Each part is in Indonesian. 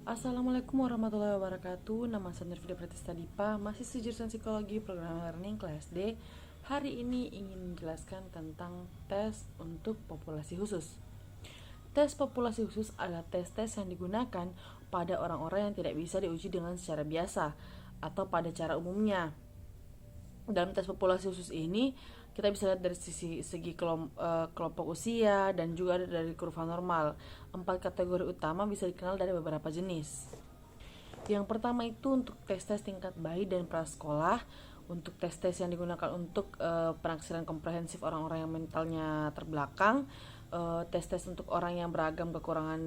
Assalamualaikum warahmatullahi wabarakatuh. Nama saya Nurfida Pratista Dipa, mahasiswa jurusan Psikologi Program Learning kelas D. Hari ini ingin menjelaskan tentang tes untuk populasi khusus. Tes populasi khusus adalah tes-tes yang digunakan pada orang-orang yang tidak bisa diuji dengan secara biasa atau pada cara umumnya. Dalam tes populasi khusus ini kita bisa lihat dari segi kelompok usia dan juga dari kurva normal. 4 kategori utama bisa dikenal dari beberapa jenis. Yang pertama itu untuk tes-tes tingkat bayi dan prasekolah. Untuk tes-tes yang digunakan untuk penaksiran komprehensif orang-orang yang mentalnya terbelakang, tes-tes untuk orang yang beragam kekurangan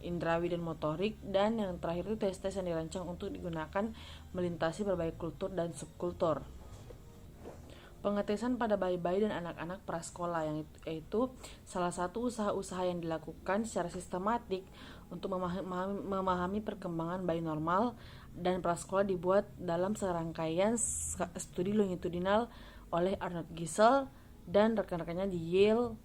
indrawi dan motorik, dan yang terakhir itu tes-tes yang dirancang untuk digunakan melintasi berbagai kultur dan subkultur. Pengetesan pada bayi-bayi dan anak-anak prasekolah yaitu salah satu usaha-usaha yang dilakukan secara sistematik untuk memahami perkembangan bayi normal dan prasekolah dibuat dalam serangkaian studi longitudinal oleh Arnold Geisel dan rekan-rekannya di Yale,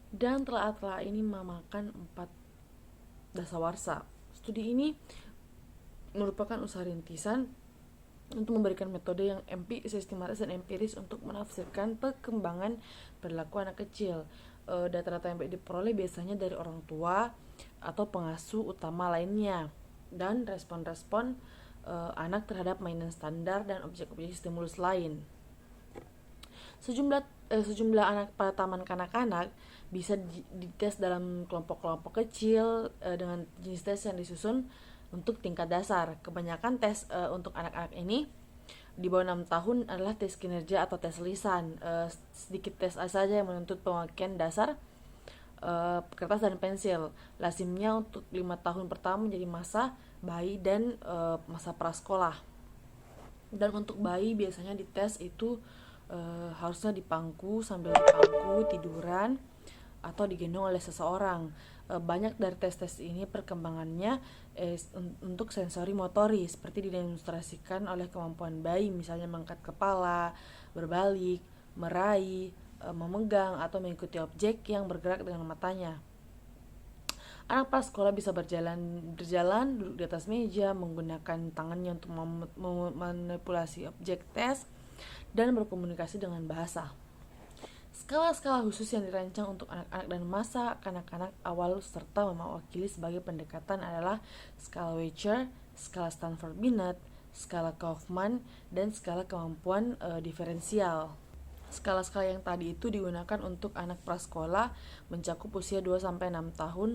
dan telah ini memakan 4 dasawarsa. Studi ini merupakan usaha rintisan untuk memberikan metode yang sistematis dan empiris untuk menafsirkan perkembangan perilaku anak kecil. Data-data yang diperoleh biasanya dari orang tua atau pengasuh utama lainnya, dan respon-respon anak terhadap mainan standar dan objek-objek stimulus lain. Sejumlah anak pada taman kanak-kanak bisa dites dalam kelompok-kelompok kecil dengan jenis tes yang disusun untuk tingkat dasar. Kebanyakan tes untuk anak-anak ini di bawah 6 tahun adalah tes kinerja atau tes lisan. Sedikit tes saja yang menuntut pemakaian dasar kertas dan pensil. Lazimnya untuk 5 tahun pertama menjadi masa bayi dan masa prasekolah. Dan untuk bayi biasanya dites itu harusnya sambil dipangku tiduran atau digendong oleh seseorang. Banyak dari tes-tes ini perkembangannya untuk sensori motoris, seperti didemonstrasikan oleh kemampuan bayi, misalnya mengangkat kepala, berbalik, meraih, memegang atau mengikuti objek yang bergerak dengan matanya. Anak prasekolah bisa berjalan, duduk di atas meja, menggunakan tangannya untuk memanipulasi objek tes, dan berkomunikasi dengan bahasa. Skala-skala khusus yang dirancang untuk anak-anak dan masa kanak-kanak awal serta mewakili sebagai pendekatan adalah skala Wechsler, skala Stanford-Binet, skala Kaufman, dan skala kemampuan diferensial. Skala-skala yang tadi itu digunakan untuk anak prasekolah mencakup usia 2-6 tahun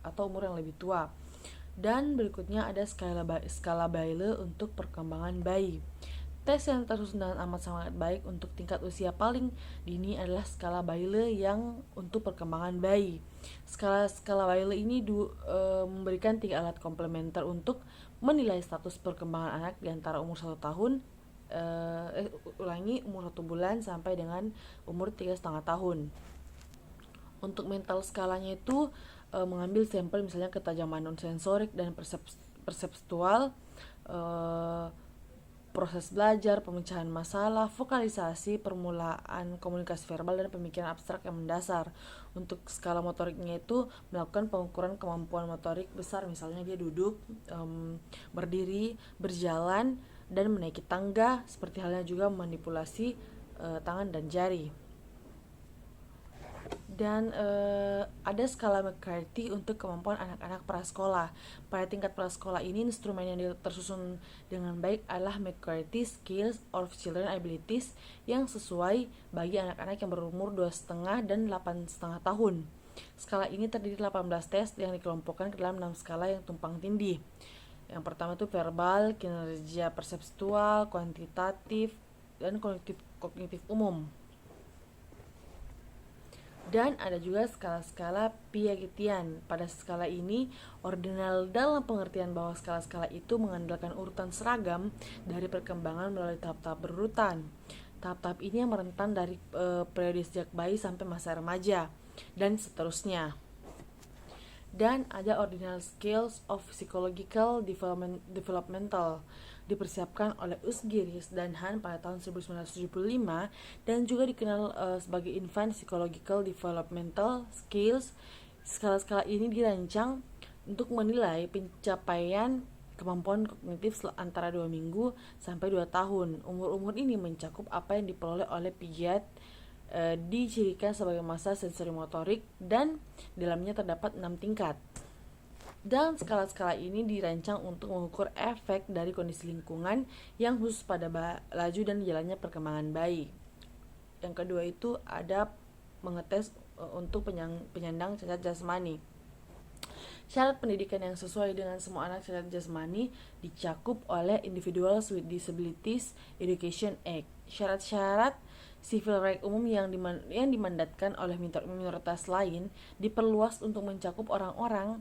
atau umur yang lebih tua. Dan berikutnya ada skala Bayle untuk perkembangan bayi. Tes yang tersusun dengan amat sangat baik untuk tingkat usia paling dini adalah skala Bayle yang untuk perkembangan bayi. Skala Bayle ini memberikan 3 alat komplementer untuk menilai status perkembangan anak di antara umur 1 tahun umur 1 bulan sampai dengan umur 3,5 tahun. Untuk mental skalanya itu mengambil sampel misalnya ketajaman non sensorik dan perseptual, proses belajar, pemecahan masalah, vokalisasi, permulaan komunikasi verbal, dan pemikiran abstrak yang mendasar. Untuk skala motoriknya itu melakukan pengukuran kemampuan motorik besar, misalnya dia duduk, berdiri, berjalan, dan menaiki tangga, seperti halnya juga manipulasi tangan dan jari. Dan ada skala McCarthy untuk kemampuan anak-anak prasekolah. Pada tingkat prasekolah ini, instrumen yang tersusun dengan baik adalah McCarthy Skills of Children Abilities yang sesuai bagi anak-anak yang berumur 2,5 dan 8,5 tahun. Skala ini terdiri 18 tes yang dikelompokkan ke dalam 6 skala yang tumpang tindih. Yang pertama itu verbal, kinerja perseptual, kuantitatif, dan kognitif umum. Dan ada juga skala-skala Piagetian. Pada skala ini, ordinal dalam pengertian bahwa skala-skala itu mengandalkan urutan seragam dari perkembangan melalui tahap-tahap berurutan. Tahap-tahap ini yang merentan dari periode sejak bayi sampai masa remaja, dan seterusnya. Dan ada ordinal skills of psychological developmental, dipersiapkan oleh Usgiris dan Han pada tahun 1975 dan juga dikenal sebagai Infant Psychological Developmental Skills. Skala-skala ini dirancang untuk menilai pencapaian kemampuan kognitif antara 2 minggu sampai 2 tahun. Umur-umur ini mencakup apa yang diperoleh oleh Piaget, dicirikan sebagai masa sensorimotorik, dan di dalamnya terdapat 6 tingkat. Dan skala-skala ini dirancang untuk mengukur efek dari kondisi lingkungan yang khusus pada laju dan jalannya perkembangan bayi. Yang kedua itu ada mengetes untuk penyandang cacat jasmani. Syarat pendidikan yang sesuai dengan semua anak cacat jasmani dicakup oleh Individuals with Disabilities Education Act. Syarat-syarat civil right umum yang dimandatkan oleh minoritas lain diperluas untuk mencakup orang-orang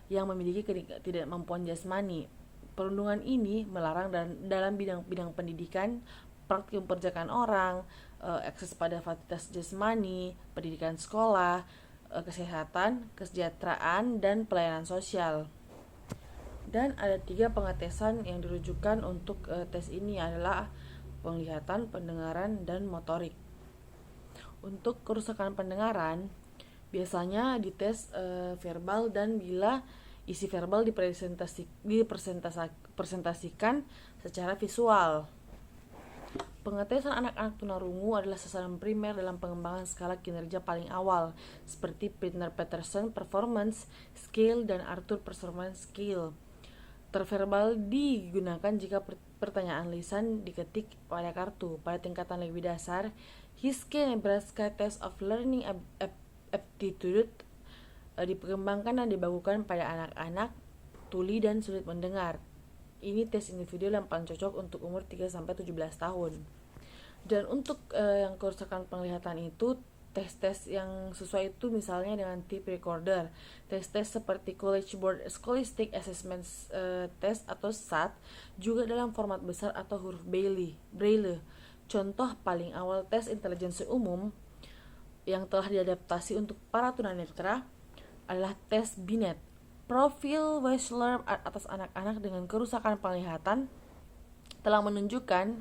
yang memiliki ketidakmampuan jasmani. Perundungan ini melarang dalam bidang pendidikan, praktik memperkerjakan orang, akses pada fasilitas jasmani, pendidikan sekolah, kesehatan, kesejahteraan, dan pelayanan sosial. Dan ada 3 pengetesan yang dirujukan untuk tes ini adalah penglihatan, pendengaran, dan motorik. Untuk kerusakan pendengaran, biasanya dites verbal, dan bila isi verbal dipresentasikan secara visual. Pengetesan anak-anak tunarungu adalah sasaran primer dalam pengembangan skala kinerja paling awal, seperti Pintner-Peterson Performance Scale dan Arthur Performance Scale. Terverbal digunakan jika pertanyaan lisan diketik pada kartu. Pada tingkatan lebih dasar, Hiske Nebraska Test of Learning Aptitude dikembangkan dan dibakukan pada anak-anak tuli dan sulit mendengar. Ini tes individual yang paling cocok untuk umur 3-17 tahun. Dan untuk yang kerusakan penglihatan itu, tes-tes yang sesuai itu misalnya dengan tape recorder, tes-tes seperti College Board Scholastic Assessment Test atau SAT, juga dalam format besar atau huruf Braille. Contoh paling awal tes intelijensi umum yang telah diadaptasi untuk para tunanetra adalah tes Binet, Profil Wechsler atas anak-anak dengan kerusakan penglihatan, telah menunjukkan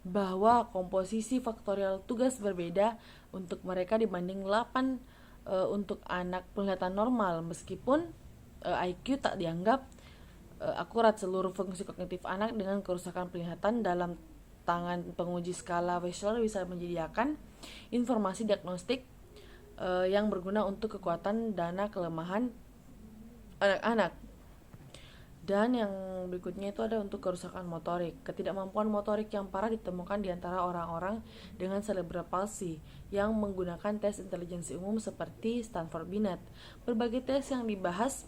bahwa komposisi faktorial tugas berbeda untuk mereka dibanding 8 untuk anak penglihatan normal, meskipun IQ tak dianggap akurat. Seluruh fungsi kognitif anak dengan kerusakan penglihatan dalam tangan penguji skala Wechsler bisa menyediakan informasi diagnostik yang berguna untuk kekuatan dana kelemahan anak-anak. Dan yang berikutnya itu ada untuk kerusakan motorik. Ketidakmampuan motorik yang parah ditemukan di antara orang-orang dengan cerebral palsy yang menggunakan tes intelijensi umum seperti Stanford Binet. Berbagai tes yang dibahas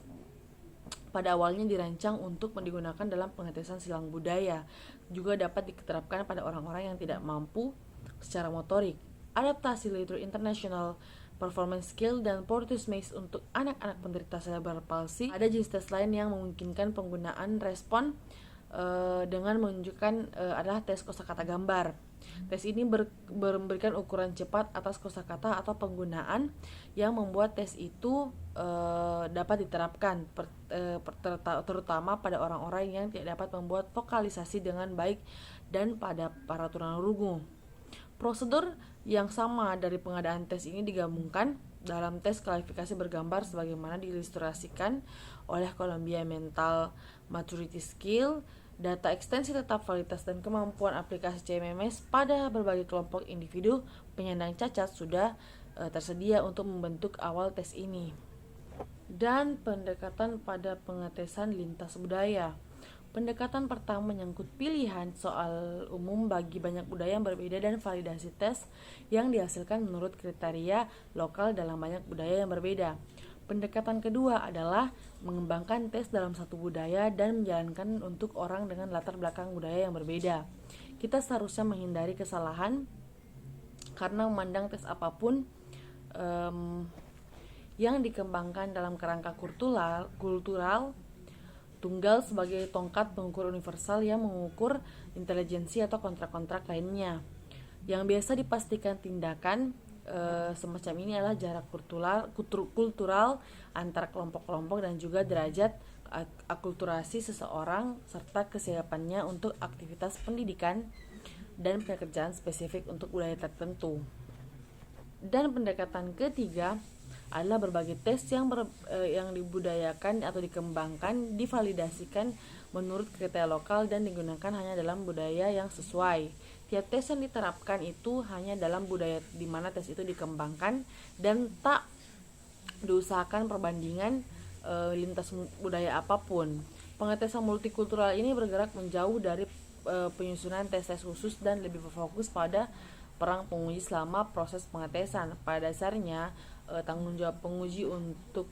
pada awalnya dirancang untuk digunakan dalam pengetesan silang budaya, juga dapat diterapkan pada orang-orang yang tidak mampu secara motorik. Adaptasi Literature International Performance Skill dan Porteous Maze untuk anak-anak penderita cerebral palsy. Ada jenis tes lain yang memungkinkan penggunaan respon dengan menunjukkan adalah tes kosakata gambar. Tes ini memberikan ukuran cepat atas kosakata atau penggunaan yang membuat tes itu dapat diterapkan terutama pada orang-orang yang tidak dapat membuat vokalisasi dengan baik dan pada para tunarungu. Prosedur yang sama dari pengadaan tes ini digabungkan dalam tes klasifikasi bergambar sebagaimana diilustrasikan oleh Columbia Mental Maturity Skill. Data ekstensi tetap validitas dan kemampuan aplikasi CMMS pada berbagai kelompok individu penyandang cacat sudah tersedia untuk membentuk awal tes ini. Dan pendekatan pada pengetesan lintas budaya. Pendekatan pertama menyangkut pilihan soal umum bagi banyak budaya yang berbeda dan validasi tes yang dihasilkan menurut kriteria lokal dalam banyak budaya yang berbeda. Pendekatan kedua adalah mengembangkan tes dalam satu budaya dan menjalankan untuk orang dengan latar belakang budaya yang berbeda. Kita seharusnya menghindari kesalahan karena memandang tes apapun yang dikembangkan dalam kerangka kultural tunggal sebagai tongkat pengukur universal yang mengukur intelijensi atau kontrak-kontrak lainnya. Yang biasa dipastikan tindakan semacam ini adalah jarak kultural antar kelompok-kelompok dan juga derajat akulturasi seseorang serta kesiapannya untuk aktivitas pendidikan dan pekerjaan spesifik untuk budaya tertentu. Dan pendekatan ketiga adalah berbagai tes yang dibudayakan atau dikembangkan, divalidasikan menurut kriteria lokal dan digunakan hanya dalam budaya yang sesuai. Tiap tes yang diterapkan itu hanya dalam budaya di mana tes itu dikembangkan dan tak diusahakan perbandingan lintas budaya apapun. Pengetesan multikultural ini bergerak menjauh dari penyusunan tes-tes khusus dan lebih berfokus pada perang penguji selama proses pengetesan. Pada dasarnya, tanggung jawab penguji untuk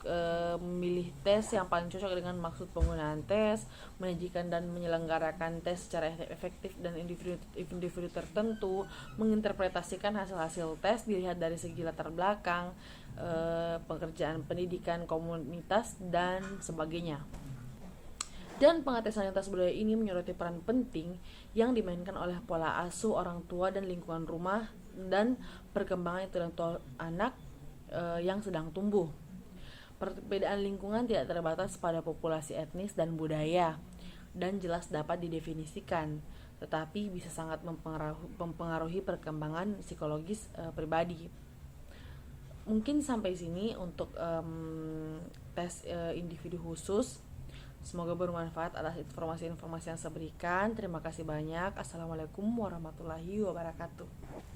memilih tes yang paling cocok dengan maksud penggunaan tes, menyajikan dan menyelenggarakan tes secara efektif dan individu tertentu, menginterpretasikan hasil-hasil tes dilihat dari segi latar belakang, pekerjaan pendidikan komunitas, dan sebagainya. Dan pengetesan lintas budaya ini menyoroti peran penting yang dimainkan oleh pola asuh orang tua dan lingkungan rumah dan perkembangan intelektual anak yang sedang tumbuh. Perbedaan lingkungan tidak terbatas pada populasi etnis dan budaya dan jelas dapat didefinisikan, tetapi bisa sangat mempengaruhi perkembangan psikologis pribadi. Mungkin sampai sini untuk tes individu khusus. Semoga bermanfaat atas informasi-informasi yang saya berikan. Terima kasih banyak. Assalamualaikum warahmatullahi wabarakatuh.